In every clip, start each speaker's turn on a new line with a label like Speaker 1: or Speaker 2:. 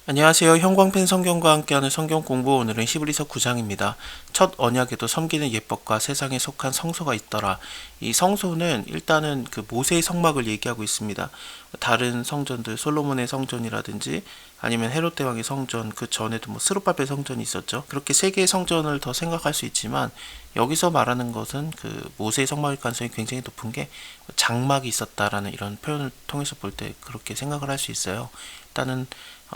Speaker 1: 안녕하세요. 형광펜 성경과 함께하는 성경 공부, 오늘은 히브리서 9장입니다. 첫 언약에도 섬기는 예법과 세상에 속한 성소가 있더라. 이 성소는 일단은 그 모세의 성막을 얘기하고 있습니다. 다른 성전들, 솔로몬의 성전이라든지 아니면 헤롯 대왕의 성전, 그 전에도 뭐 스룹바벨 성전이 있었죠. 그렇게 세 개의 성전을 더 생각할 수 있지만 여기서 말하는 것은 그 모세의 성막일 가능성이 굉장히 높은 게 장막이 있었다라는 이런 표현을 통해서 볼 때 그렇게 생각을 할 수 있어요. 일단은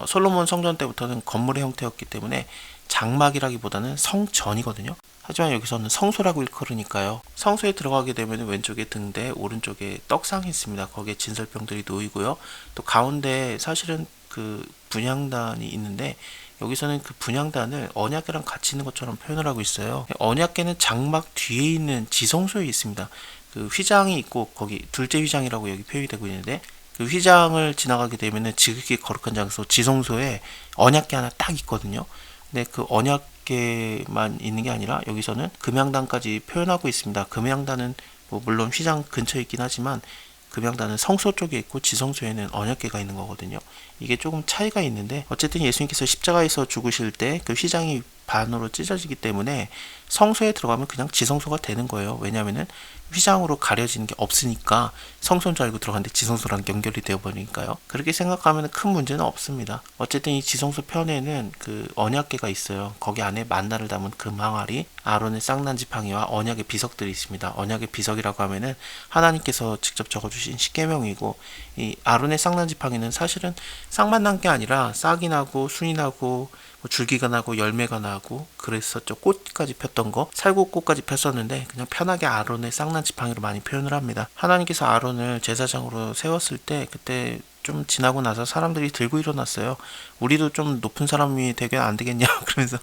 Speaker 1: 솔로몬 성전 때부터는 건물의 형태였기 때문에 장막이라기보다는 성전이거든요. 하지만 여기서는 성소라고 일컬으니까요. 성소에 들어가게 되면 왼쪽에 등대, 오른쪽에 떡상이 있습니다. 거기에 진설병들이 놓이고요. 또 가운데 사실은 그 분향단이 있는데 여기서는 그 분향단을 언약궤랑 같이 있는 것처럼 표현을 하고 있어요. 언약궤는 장막 뒤에 있는 지성소에 있습니다. 그 휘장이 있고 거기 둘째 휘장이라고 여기 표현이 되고 있는데 그 휘장을 지나가게 되면은 지극히 거룩한 장소 지성소에 언약궤 하나 딱 있거든요. 근데 그 언약궤만 있는 게 아니라 여기서는 금양단까지 표현하고 있습니다. 금양단은 뭐 물론 휘장 근처에 있긴 하지만 금양단은 성소 쪽에 있고 지성소에는 언약궤가 있는 거거든요. 이게 조금 차이가 있는데 어쨌든 예수님께서 십자가에서 죽으실 때 그 휘장이 반으로 찢어지기 때문에 성소에 들어가면 그냥 지성소가 되는 거예요. 왜냐하면은 휘장으로 가려지는 게 없으니까 성소인 줄 알고 들어갔는데 지성소랑 연결이 되어버리니까요. 그렇게 생각하면 큰 문제는 없습니다. 어쨌든 이 지성소 편에는 그 언약궤가 있어요. 거기 안에 만나를 담은 금항아리, 아론의 쌍난 지팡이와 언약의 비석들이 있습니다. 언약의 비석이라고 하면은 하나님께서 직접 적어주신 십계명이고, 이 아론의 쌍난 지팡이는 사실은 쌍만 난 게 아니라 싹이 나고 순이 나고 뭐 줄기가 나고 열매가 나고 그랬었죠. 꽃까지 폈던 거, 살구꽃까지 폈었는데 그냥 편하게 아론의 쌍난 지팡이로 많이 표현을 합니다. 하나님께서 아론을 제사장으로 세웠을 때 그때 좀 지나고 나서 사람들이 들고 일어났어요. 우리도 좀 높은 사람이 되게 안 되겠냐 그러면서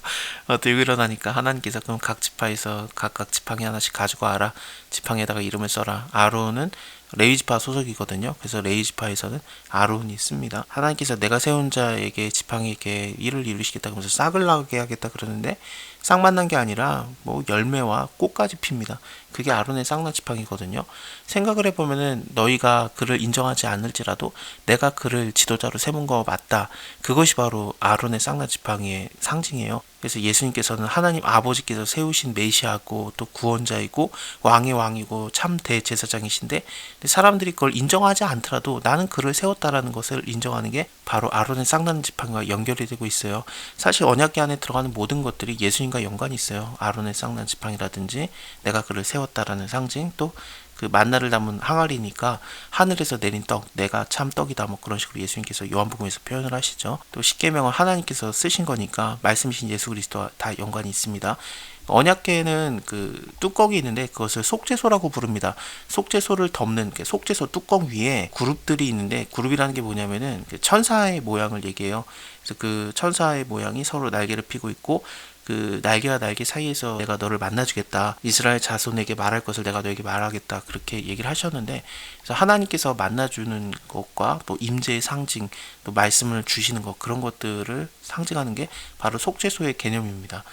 Speaker 1: 들고 일어나니까 하나님께서 그럼 각 지파에서 각각 지팡이 하나씩 가지고 와라. 지팡이에다가 이름을 써라. 아론은 레위지파 소속이거든요. 그래서 레위지파에서는 아론이 있습니다. 하나님께서 내가 세운 자에게 지팡이에게 일을 이루시겠다 그러면서 싹을 나게 하겠다 그러는데 싹만 난 게 아니라 뭐 열매와 꽃까지 핍니다. 그게 아론의 쌍난 지팡이거든요. 생각을 해보면은 너희가 그를 인정하지 않을지라도 내가 그를 지도자로 세운 거 맞다. 그것이 바로 아론의 쌍난 지팡이의 상징이에요. 그래서 예수님께서는 하나님 아버지께서 세우신 메시아고 또 구원자이고 왕의 왕이고 참 대제사장이신데 사람들이 그걸 인정하지 않더라도 나는 그를 세웠다라는 것을 인정하는 게 바로 아론의 쌍난 지팡이와 연결이 되고 있어요. 사실 언약궤 안에 들어가는 모든 것들이 예수님과 연관이 있어요. 아론의 쌍난 지팡이라든지 내가 그를 세웠다라는 상징, 또 그 만나를 담은 항아리니까 하늘에서 내린 떡, 내가 참 떡이다, 뭐 그런 식으로 예수님께서 요한복음에서 표현을 하시죠. 또 십계명은 하나님께서 쓰신 거니까 말씀이신 예수 그리스도와 다 연관이 있습니다. 언약궤는 그 뚜껑이 있는데 그것을 속죄소라고 부릅니다. 속죄소를 덮는 속죄소 뚜껑 위에 그룹들이 있는데, 그룹이라는 게 뭐냐면은 천사의 모양을 얘기해요. 그래서 그 천사의 모양이 서로 날개를 펴고 있고 그 날개와 날개 사이에서 내가 너를 만나주겠다. 이스라엘 자손에게 말할 것을 내가 너에게 말하겠다. 그렇게 얘기를 하셨는데, 그래서 하나님께서 만나주는 것과 또 임재의 상징, 또 말씀을 주시는 것, 그런 것들을 상징하는 게 바로 속죄소의 개념입니다.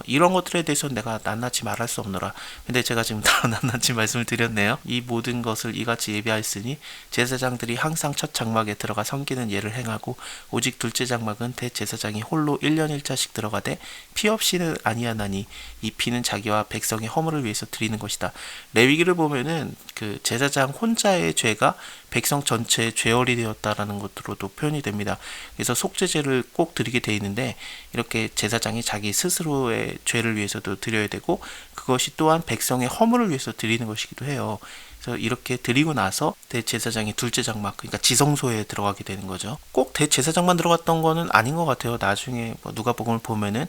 Speaker 1: 이런 것들에 대해서 내가 낱낱이 말할 수 없노라. 근데 제가 지금 다 낱낱이 말씀을 드렸네요. 이 모든 것을 이같이 예비하였으니 제사장들이 항상 첫 장막에 들어가 섬기는 예를 행하고 오직 둘째 장막은 대제사장이 홀로 1년 1차씩 들어가되 피 없이는 아니하나니 이 피는 자기와 백성의 허물을 위해서 드리는 것이다. 레위기를 보면은 그 제사장 혼자의 죄가 백성 전체의 죄월이 되었다라는 것으로도 표현이 됩니다. 그래서 속죄제를 꼭 드리게 돼 있는데 이렇게 제사장이 자기 스스로의 죄를 위해서도 드려야 되고 그것이 또한 백성의 허물을 위해서 드리는 것이기도 해요. 그래서 이렇게 드리고 나서 대제사장이 둘째 장막, 그러니까 지성소에 들어가게 되는 거죠. 꼭 대제사장만 들어갔던 거는 아닌 것 같아요. 나중에 뭐 누가복음을 보면은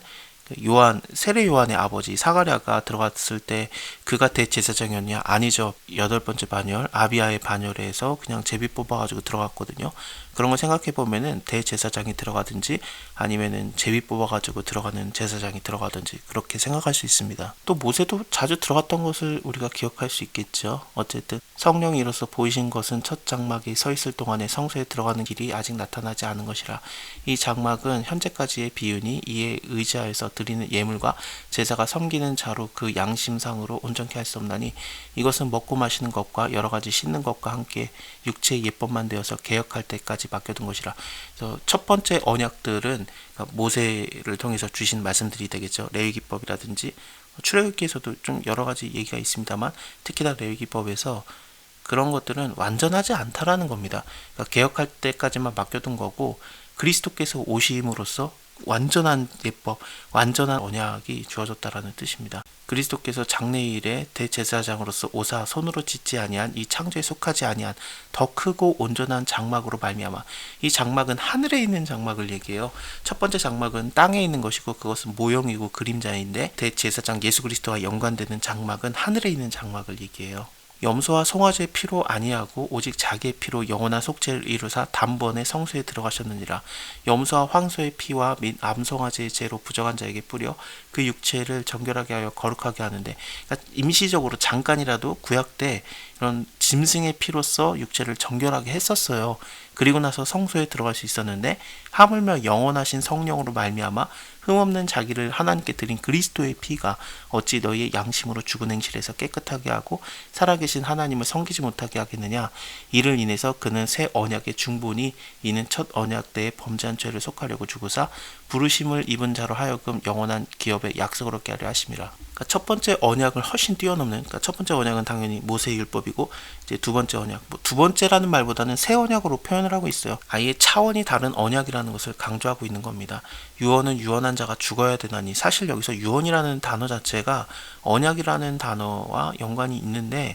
Speaker 1: 요한, 세례 요한의 아버지 사가랴가 들어갔을 때 그가 대제사장이었냐? 아니죠. 여덟 번째 반열 아비야의 반열에서 그냥 제비 뽑아가지고 들어갔거든요. 그런 걸 생각해 보면은 대제사장이 들어가든지 아니면은 제비 뽑아가지고 들어가는 제사장이 들어가든지 그렇게 생각할 수 있습니다. 또 모세도 자주 들어갔던 것을 우리가 기억할 수 있겠죠. 어쨌든 성령이 이로써 보이신 것은 첫 장막이 서 있을 동안에 성소에 들어가는 길이 아직 나타나지 않은 것이라. 이 장막은 현재까지의 비유니 이에 의지하여서 드리는 예물과 제사가 섬기는 자로 그 양심상으로 온전케 할 수 없나니 이것은 먹고 마시는 것과 여러 가지 씻는 것과 함께 육체의 예법만 되어서 개혁할 때까지 맡겨둔 것이라. 그래서 첫 번째 언약들은 그러니까 모세를 통해서 주신 말씀들이 되겠죠. 레위기법이라든지 출애굽기에서도 좀 여러 가지 얘기가 있습니다만 특히나 레위기법에서 그런 것들은 완전하지 않다라는 겁니다. 그러니까 개혁할 때까지만 맡겨둔 거고 그리스도께서 오심으로써 완전한 예법, 완전한 언약이 주어졌다라는 뜻입니다. 그리스도께서 장래일에 대제사장으로서 오사 손으로 짓지 아니한 이 창조에 속하지 아니한 더 크고 온전한 장막으로 말미암아, 이 장막은 하늘에 있는 장막을 얘기해요. 첫 번째 장막은 땅에 있는 것이고 그것은 모형이고 그림자인데 대제사장 예수 그리스도와 연관되는 장막은 하늘에 있는 장막을 얘기해요. 염소와 송아지의 피로 아니하고 오직 자기의 피로 영원한 속죄를 이루사 단번에 성소에 들어가셨느니라. 염소와 황소의 피와 및 암송아지의 죄로 부정한 자에게 뿌려 그 육체를 정결하게 하여 거룩하게 하는데, 그러니까 임시적으로 잠깐이라도 구약 때 이런 짐승의 피로써 육체를 정결하게 했었어요. 그리고 나서 성소에 들어갈 수 있었는데 하물며 영원하신 성령으로 말미암아 흠없는 자기를 하나님께 드린 그리스도의 피가 어찌 너희의 양심으로 죽은 행실에서 깨끗하게 하고 살아계신 하나님을 섬기지 못하게 하겠느냐. 이를 인해서 그는 새 언약의 중보니 이는 첫 언약 때에 범죄한 죄를 속하려고 죽으사 부르심을 입은 자로 하여금 영원한 기업의 약속을 얻게 하려 하심이라. 그러니까 첫 번째 언약을 훨씬 뛰어넘는, 그러니까 첫 번째 언약은 당연히 모세의 율법이고 이제 두 번째 언약, 두 번째라는 말보다는 새 언약으로 표현을 하고 있어요. 아예 차원이 다른 언약이라는 것을 강조하고 있는 겁니다. 유언은 유언한 자가 죽어야 되나니, 사실 여기서 유언이라는 단어 자체가 언약이라는 단어와 연관이 있는데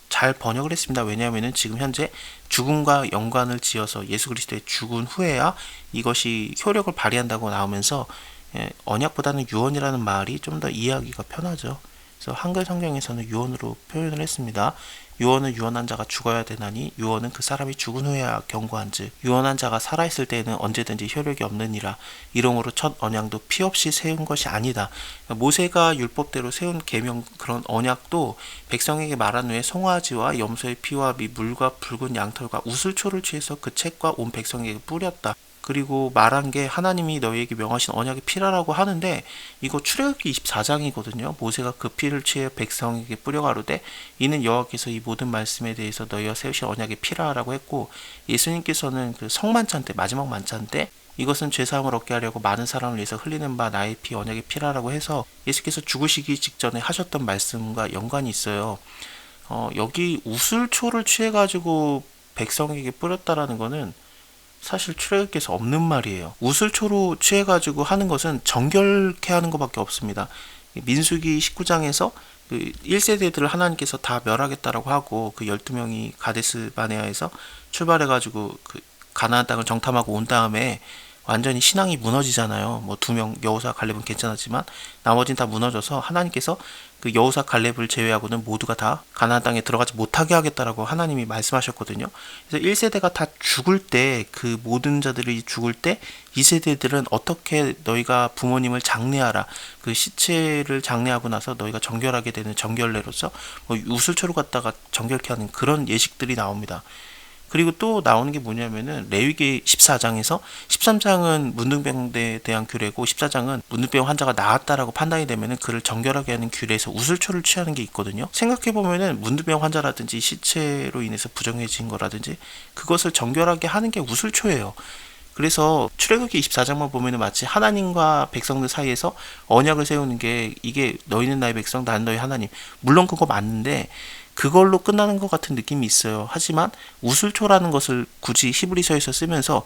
Speaker 1: 잘 번역을 했습니다. 왜냐하면 지금 현재 죽음과 연관을 지어서 예수 그리스도의 죽은 후에야 이것이 효력을 발휘한다고 나오면서 언약보다는 유언이라는 말이 좀 더 이해하기가 편하죠. 그래서 한글 성경에서는 유언으로 표현을 했습니다. 유언은 유언한 자가 죽어야 되나니 유언은 그 사람이 죽은 후에야 경고한즉 유언한 자가 살아있을 때에는 언제든지 효력이 없느니라. 이러므로 첫 언약도 피 없이 세운 것이 아니다. 모세가 율법대로 세운 계명, 그런 언약도 백성에게 말한 후에 송아지와 염소의 피와 및 물과 붉은 양털과 우슬초를 취해서 그 책과 온 백성에게 뿌렸다. 그리고 말한 게 하나님이 너희에게 명하신 언약의 피라라고 하는데, 이거 출애굽기 24장이거든요. 모세가 그 피를 취해 백성에게 뿌려 가로되 이는 여호와께서 이 모든 말씀에 대해서 너희와 세우신 언약의 피라라고 했고, 예수님께서는 그 성만찬 때, 마지막 만찬 때 이것은 죄사함을 얻게 하려고 많은 사람을 위해서 흘리는 바 나의 피, 언약의 피라라고 해서 예수께서 죽으시기 직전에 하셨던 말씀과 연관이 있어요. 여기 우슬초를 취해가지고 백성에게 뿌렸다라는 거는 사실 출애굽기에서 없는 말이에요. 우슬초로 취해가지고 하는 것은 정결케 하는 것밖에 없습니다. 민수기 19장에서 그 1세대들을 하나님께서 다 멸하겠다라고 하고 그 12명이 가데스 바네아에서 출발해가지고 그 가나안 땅을 정탐하고 온 다음에 완전히 신앙이 무너지잖아요. 뭐 2명 여호사 갈렙은 괜찮았지만 나머지는 다 무너져서 하나님께서 그 여호사 갈렙을 제외하고는 모두가 다 가나안 땅에 들어가지 못하게 하겠다라고 하나님이 말씀하셨거든요. 그래서 1세대가 다 죽을 때, 그 모든 자들이 죽을 때 2세대들은 어떻게 너희가 부모님을 장례하라, 그 시체를 장례하고 나서 너희가 정결하게 되는 정결례로서 뭐 우슬초로 갖다가 정결케 하는 그런 예식들이 나옵니다. 그리고 또 나오는 게 뭐냐면은 레위기 14장에서 13장은 문둥병에 대한 규례고 14장은 문둥병 환자가 나았다라고 판단이 되면은 그를 정결하게 하는 규례에서 우슬초를 취하는 게 있거든요. 생각해보면은 문둥병 환자라든지 시체로 인해서 부정해진 거라든지 그것을 정결하게 하는 게 우슬초예요. 그래서 출애굽기 24장만 보면은 마치 하나님과 백성들 사이에서 언약을 세우는 게, 이게 너희는 나의 백성, 나는 너희 하나님, 물론 그거 맞는데 그걸로 끝나는 것 같은 느낌이 있어요. 하지만 우슬초라는 것을 굳이 히브리서에서 쓰면서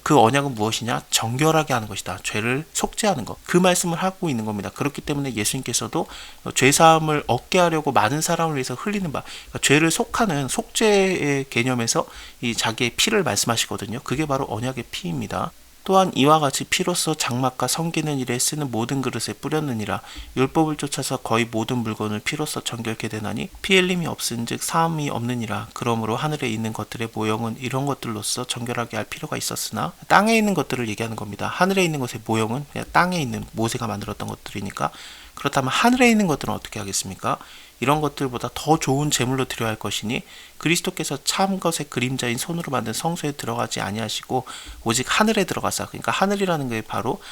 Speaker 1: 그 언약은 무엇이냐? 정결하게 하는 것이다. 죄를 속죄하는 것. 그 말씀을 하고 있는 겁니다. 그렇기 때문에 예수님께서도 죄사함을 얻게 하려고 많은 사람을 위해서 흘리는 바, 그러니까 죄를 속하는 속죄의 개념에서 이 자기의 피를 말씀하시거든요. 그게 바로 언약의 피입니다. 또한 이와 같이 피로써 장막과 섬기는 일에 쓰는 모든 그릇에 뿌렸느니라. 율법을 쫓아서 거의 모든 물건을 피로써 정결케 되나니 피 흘림이 없은즉 사함이 없느니라. 그러므로 하늘에 있는 것들의 모형은 이런 것들로서 정결하게 할 필요가 있었으나, 땅에 있는 것들을 얘기하는 겁니다. 하늘에 있는 것의 모형은 그냥 땅에 있는 모세가 만들었던 것들이니까. 그렇다면 하늘에 있는 것들은 어떻게 하겠습니까? 이런 것들보다 더 좋은 제물로 드려야 할 것이니 그리스도께서 참 것의 그림자인 손으로 만든 성소에 들어가지 아니하시고 오직 하늘에 들어가사, 그러니까 하늘이라는 게 바로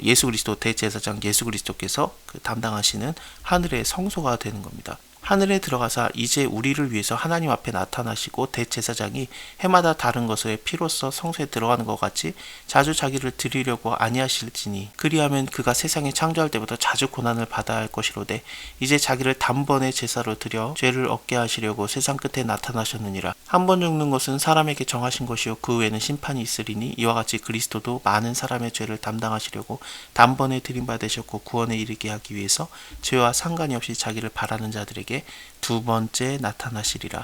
Speaker 1: 예수 그리스도, 대제사장 예수 그리스도께서 그 담당하시는 하늘의 성소가 되는 겁니다. 하늘에 들어가사 이제 우리를 위해서 하나님 앞에 나타나시고 대제사장이 해마다 다른 것의 피로써 성소에 들어가는 것 같이 자주 자기를 드리려고 아니하실지니 그리하면 그가 세상에 창조할 때부터 자주 고난을 받아야 할 것이로되 이제 자기를 단번에 제사로 드려 죄를 얻게 하시려고 세상 끝에 나타나셨느니라. 한 번 죽는 것은 사람에게 정하신 것이요 그 후에는 심판이 있으리니 이와 같이 그리스도도 많은 사람의 죄를 담당하시려고 단번에 드림받으셨고 구원에 이르게 하기 위해서 죄와 상관이 없이 자기를 바라는 자들에게 두 번째 나타나시리라.